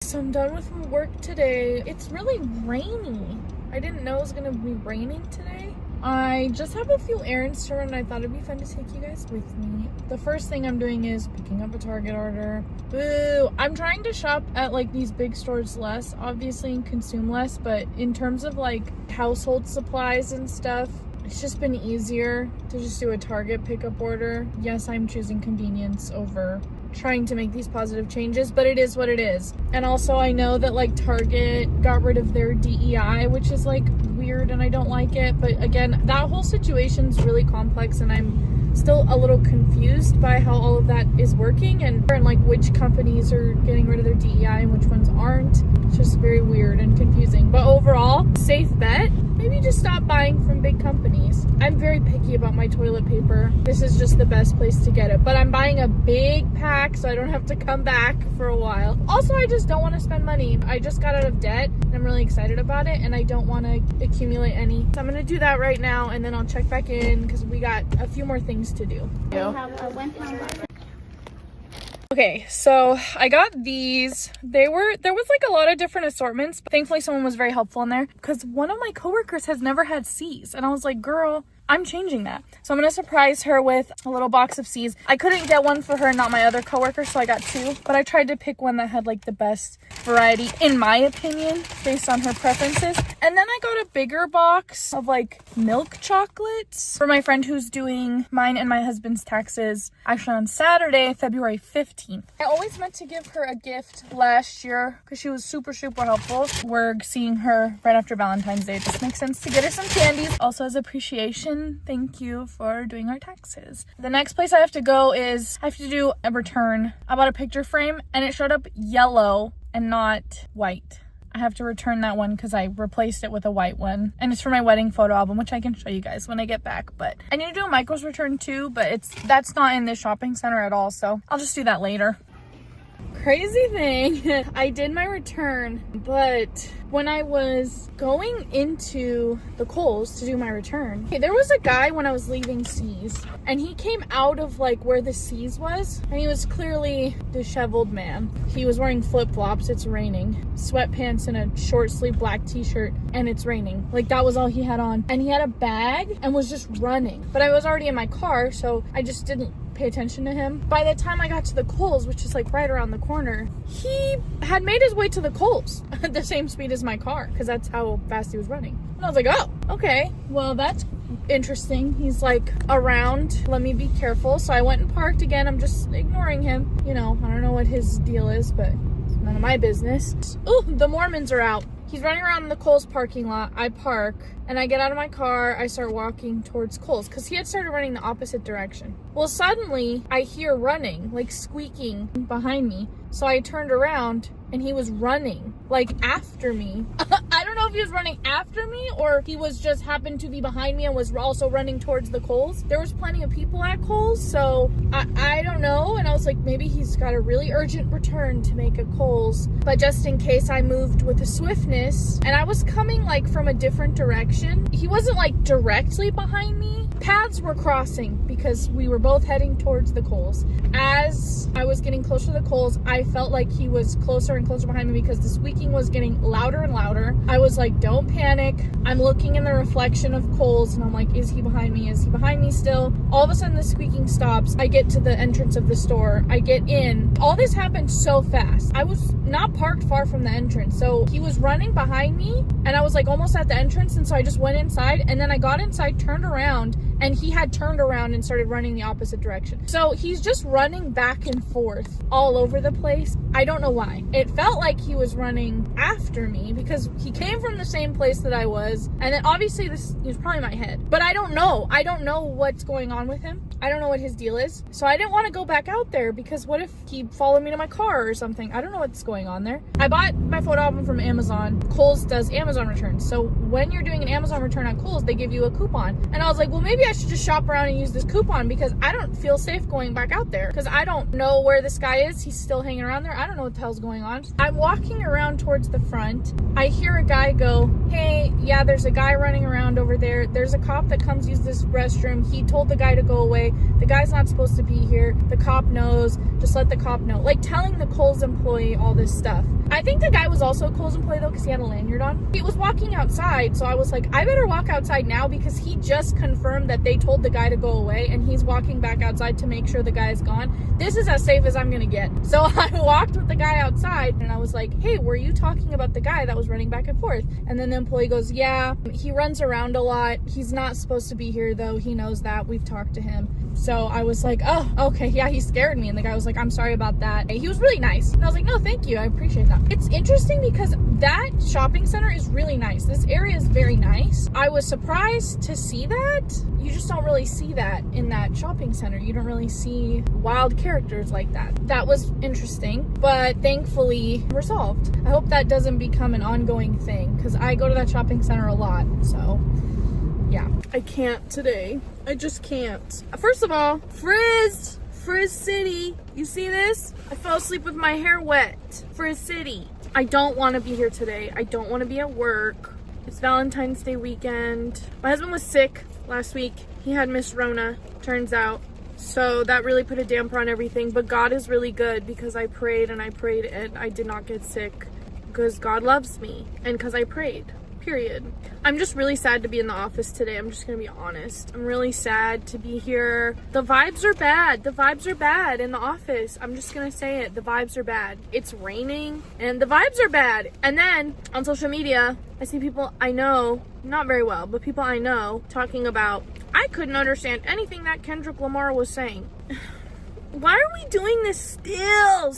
So I'm done with work today. It's really rainy. I didn't know it was gonna be raining today. I just have a few errands to run and I thought it'd be fun to take you guys with me. The first thing I'm doing is picking up a Target order. Boo! I'm trying to shop at like these big stores less, obviously, and consume less, but in terms of like household supplies and stuff, it's just been easier to just do a Target pickup order. Yes, I'm choosing convenience over trying to make these positive changes, but it is what it is. And also I know that like Target got rid of their DEI, which is like weird and I don't like it. But again, that whole situation's really complex and I'm still a little confused by how all of that is working and like which companies are getting rid of their DEI and which ones aren't. It's just very weird and confusing. But overall, safe bet. Maybe just stop buying from big companies. I'm very picky about my toilet paper. This is just the best place to get it. But I'm buying a big pack so I don't have to come back for a while. Also, I just don't want to spend money. I just got out of debt and I'm really excited about it and I don't want to accumulate any. So I'm going to do that right now and then I'll check back in because we got a few more things to do. We have a 1 pound box. Okay, so I got these. There was like a lot of different assortments, but thankfully someone was very helpful in there because one of my coworkers has never had C's and I was like, girl, I'm changing that. So I'm gonna surprise her with a little box of C's. I couldn't get one for her and not my other coworker, so I got two, but I tried to pick one that had like the best variety in my opinion based on her preferences. And then I got a bigger box of like milk chocolates for my friend who's doing mine and my husband's taxes actually on Saturday, February 15th. I always meant to give her a gift last year because she was super helpful. We're seeing her right after Valentine's Day. It just makes sense to get her some candies. Also as appreciation, thank you for doing our taxes. The next place I have to go is I have to do a return. I bought a picture frame and it showed up yellow and not white. I have to return that one because I replaced it with a white one and it's for my wedding photo album, which I can show you guys when I get back. But I need to do a Michael's return too, but that's not in this shopping center at all, so I'll just do that later. Crazy thing, I did my return, but when I was going into the Kohl's to do my return, there was a guy when I was leaving C's and he came out of like where the C's was and he was clearly a disheveled man. He was wearing flip-flops, it's raining, sweatpants and a short sleeve black t-shirt, and it's raining. Like that was all he had on, and he had a bag and was just running. But I was already in my car, so I just didn't pay attention to him. By the time I got to the Kohl's, which is like right around the corner, he had made his way to the Kohl's at the same speed as my car because that's how fast he was running. And I was like, oh, okay, well that's interesting. He's like around, let me be careful. So I went and parked again. I'm just ignoring him. You know, I don't know what his deal is, but it's none of my business. Ooh, the Mormons are out. He's running around in the Kohl's parking lot. I park and I get out of my car. I start walking towards Kohl's because he had started running the opposite direction. Well, suddenly I hear running, like squeaking behind me. So I turned around and he was running like after me. I don't know if he was running after me or he was just happened to be behind me and was also running towards the Kohl's. There was plenty of people at Kohl's, so I don't know. And I was like, maybe he's got a really urgent return to make at Kohl's. But just in case, I moved with a swiftness and I was coming like from a different direction. He wasn't like directly behind me. Paths were crossing because we were both heading towards the Kohl's. As I was getting closer to the Kohl's, I felt like he was closer and closer behind me because the squeaking was getting louder and louder. I was like, don't panic. I'm looking in the reflection of Kohl's and I'm like, is he behind me? Is he behind me still? All of a sudden the squeaking stops. I get to the entrance of the store. I get in. All this happened so fast. I was not parked far from the entrance. So he was running behind me and I was like almost at the entrance. And so I just went inside and then I got inside, turned around, and he had turned around and started running the opposite direction. So he's just running back and forth all over the place. I don't know why. It felt like he was running after me because he came from the same place that I was. And then obviously this was probably my head. But I don't know. I don't know what's going on with him. I don't know what his deal is. So I didn't want to go back out there because what if he followed me to my car or something? I don't know what's going on there. I bought my photo album from Amazon. Kohl's does Amazon returns. So when you're doing an Amazon return at Kohl's, they give you a coupon. And I was like, well, maybe I should just shop around and use this coupon because I don't feel safe going back out there because I don't know where this guy is. He's still hanging around there. I don't know what the hell's going on. I'm walking around towards the front. I hear a guy go, hey, yeah, there's a guy running around over there. There's a cop that comes use this restroom. He told the guy to go away. The guy's not supposed to be here. The cop knows. Just let the cop know. Like telling the Kohl's employee all this stuff. I think the guy was also a Kohl's employee though because he had a lanyard on. He was walking outside, so I was like, I better walk outside now because he just confirmed that they told the guy to go away and he's walking back outside to make sure the guy is gone. This is as safe as I'm gonna get. So I walked with the guy outside and I was like, hey, were you talking about the guy that was running back and forth? And then the employee goes, yeah, he runs around a lot. He's not supposed to be here though. He knows that. We've talked to him. So I was like, oh, okay, yeah, he scared me. And the guy was like, I'm sorry about that. He was really nice. And I was like, no, thank you. I appreciate that. It's interesting because that shopping center is really nice. This area is very nice. I was surprised to see that. You just don't really see that in that shopping center. You don't really see wild characters like that. That was interesting, but thankfully resolved. I hope that doesn't become an ongoing thing because I go to that shopping center a lot. So yeah, I can't today. I just can't. First of all, Frizz City. You see this? I fell asleep with my hair wet. Frizz City. I don't want to be here today. I don't want to be at work. It's Valentine's Day weekend. My husband was sick last week. He had Miss Rona, turns out. So that really put a damper on everything. But God is really good because I prayed and I did not get sick because God loves me and because I prayed. Period. I'm just really sad to be in the office today. I'm just gonna be honest. I'm really sad to be here. The vibes are bad. The vibes are bad in the office. I'm just gonna say it. The vibes are bad. It's raining and the vibes are bad. And then on social media, I see people I know, not very well, but people I know talking about, I couldn't understand anything that Kendrick Lamar was saying. Why are we doing this still?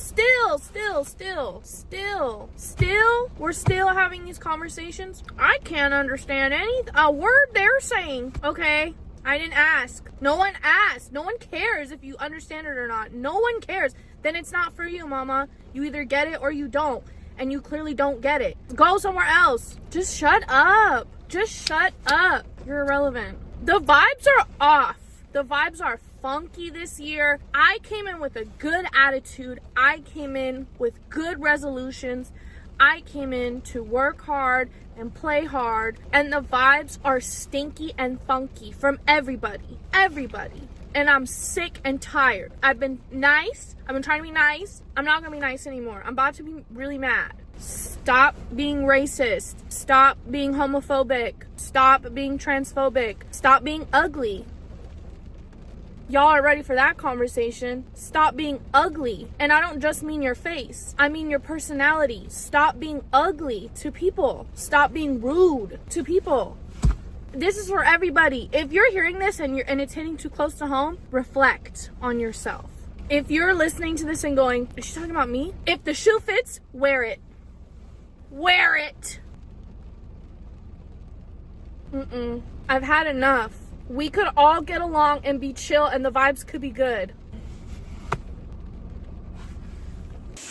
We're still having these conversations. I can't understand a word they're saying, okay? I didn't ask. No one asked. No one cares if you understand it or not. No one cares. Then it's not for you, mama. You either get it or you don't. And you clearly don't get it. Go somewhere else. Just shut up. Just shut up. You're irrelevant. The vibes are off. The vibes are funky this year. I came in with a good attitude. I came in with good resolutions. I came in to work hard and play hard. And the vibes are stinky and funky from everybody. Everybody. And I'm sick and tired. I've been nice. I've been trying to be nice. I'm not gonna be nice anymore. I'm about to be really mad. Stop being racist. Stop being homophobic. Stop being transphobic. Stop being ugly. Y'all are ready for that conversation. Stop being ugly. And I don't just mean your face. I mean your personality. Stop being ugly to people. Stop being rude to people. This is for everybody. If you're hearing this and it's hitting too close to home, reflect on yourself. If you're listening to this and going, is she talking about me? If the shoe fits, wear it. Wear it. I've had enough. We could all get along and be chill and the vibes could be good.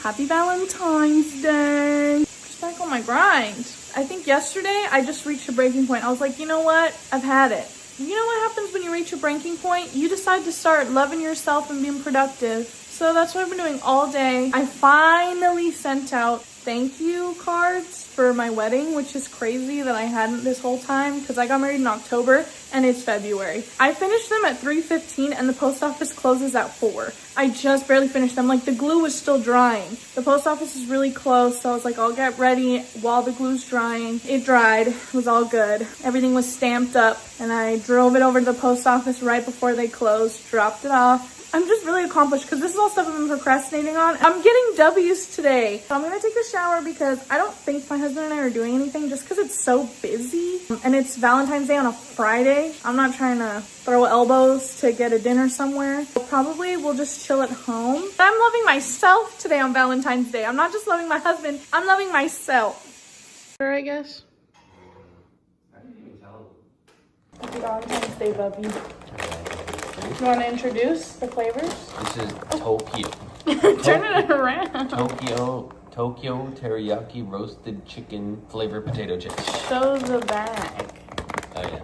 Happy Valentine's Day. Just back on my grind. I think yesterday I just reached a breaking point. I was like, you know what? I've had it. You know what happens when you reach a breaking point? You decide to start loving yourself and being productive. So that's what I've been doing all day. I finally sent out thank you cards for my wedding, which is crazy that I hadn't this whole time because I got married in October and it's February. I finished them at 3:15 and the post office closes at 4. I just barely finished them. Like the glue was still drying. The post office is really close, so I was like, I'll get ready while the glue's drying. It dried. It was all good. Everything was stamped up and I drove it over to the post office right before they closed, dropped it off. I'm just really accomplished because this is all stuff I've been procrastinating on. I'm getting W's today. So I'm going to take a shower because I don't think my husband and I are doing anything just because it's so busy. And it's Valentine's Day on a Friday. I'm not trying to throw elbows to get a dinner somewhere. Probably we'll just chill at home. But I'm loving myself today on Valentine's Day. I'm not just loving my husband. I'm loving myself. Sure, I guess. Happy Valentine's Day, Bubby. You want to introduce the flavors? This is Tokyo. Turn it around. Tokyo teriyaki roasted chicken flavored potato chips. Show the bag. Oh yeah.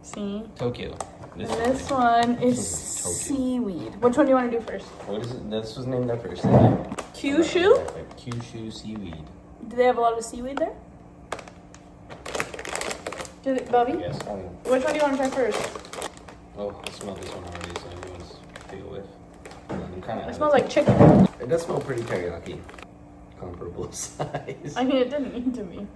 See? Tokyo. This one is seaweed. Which one do you want to do first? What is it? This was named after a Kyushu? Kyushu seaweed. Do they have a lot of seaweed there? Bubby? Yes. Which one do you want to try first? Oh, I smell this one already, so I'm going to take a whiff. It smells like chicken. It does smell pretty teriyaki. Comparable size. I mean, it didn't need to be.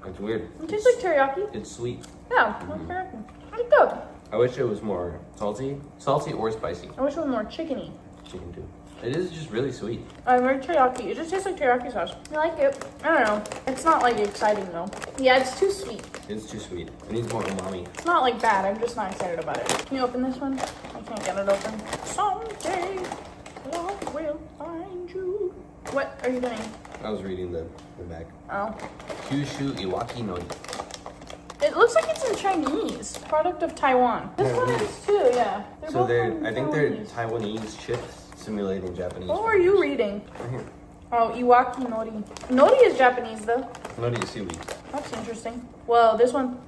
It's weird. It tastes like teriyaki. It's sweet. Yeah, like teriyaki. It's good. I wish it was more salty. Salty or spicy. I wish it was more chickeny. Chicken too. It is just really sweet. I like teriyaki. It just tastes like teriyaki sauce. I like it. I don't know. It's not like exciting though. Yeah, it's too sweet. It's too sweet. It needs more umami. It's not like bad. I'm just not excited about it. Can you open this one? I can't get it open. Someday love will find you. What are you doing? I was reading the back. Oh. Kyushu Iwaki Nori. It looks like it's in Chinese. Product of Taiwan. This one is too, yeah. I think they're Taiwanese chips simulating Japanese. What were you reading? Right here. Oh, Iwaki Nori. Nori is Japanese though. Nori is seaweed. That's interesting. Well, this one,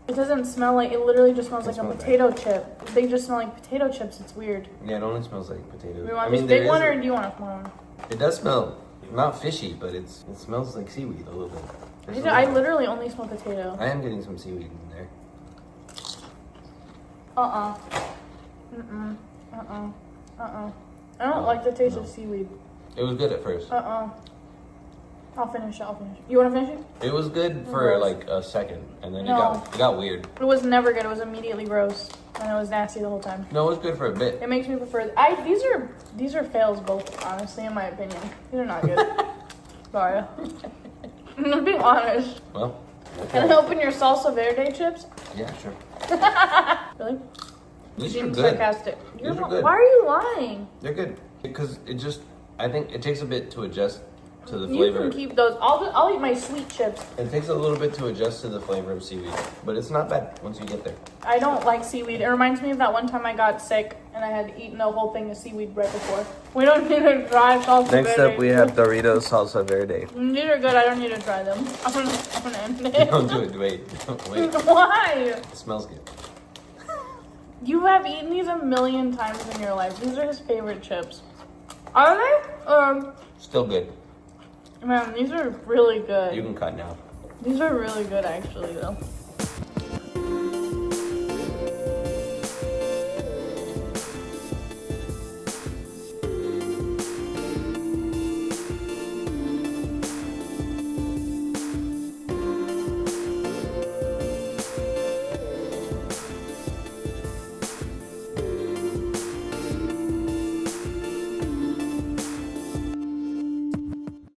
it doesn't smell like, it literally just smells like a potato chip. They just smell like potato chips. It's weird. Yeah, it only smells like potatoes. Do you want this big one or do you want a small one? It does smell not fishy, but it smells like seaweed a little bit. I literally only smell potato. I am getting some seaweed in there. I don't like the taste of seaweed. It was good at first. I'll finish it. You want to finish it? It was good for like a second, and then it got weird. It was never good. It was immediately gross, and it was nasty the whole time. No, it was good for a bit. It makes me prefer. These are fails both, honestly, in my opinion. These are not good. Sorry. I'm being honest. Well, okay. Can I open your salsa verde chips? Yeah, sure. Really? These You are seem good. sarcastic. These are good. Why are you lying? They're good because I think it takes a bit to adjust to the You flavor. can keep those. I'll eat my sweet chips. It takes a little bit to adjust to the flavor of seaweed, but it's not bad once you get there. I don't like seaweed. It reminds me of that one time I got sick and I had eaten a whole thing of seaweed right before. We don't need to try salsa verde. Next up, we have Doritos Salsa Verde. These are good. I don't need to try them. I'm gonna end it. Don't do it. Wait. Wait. Why? It smells good. You have eaten these a million times in your life. These are his favorite chips. Are they? Still good. Man, these are really good. You can cut now. These are really good, actually, though.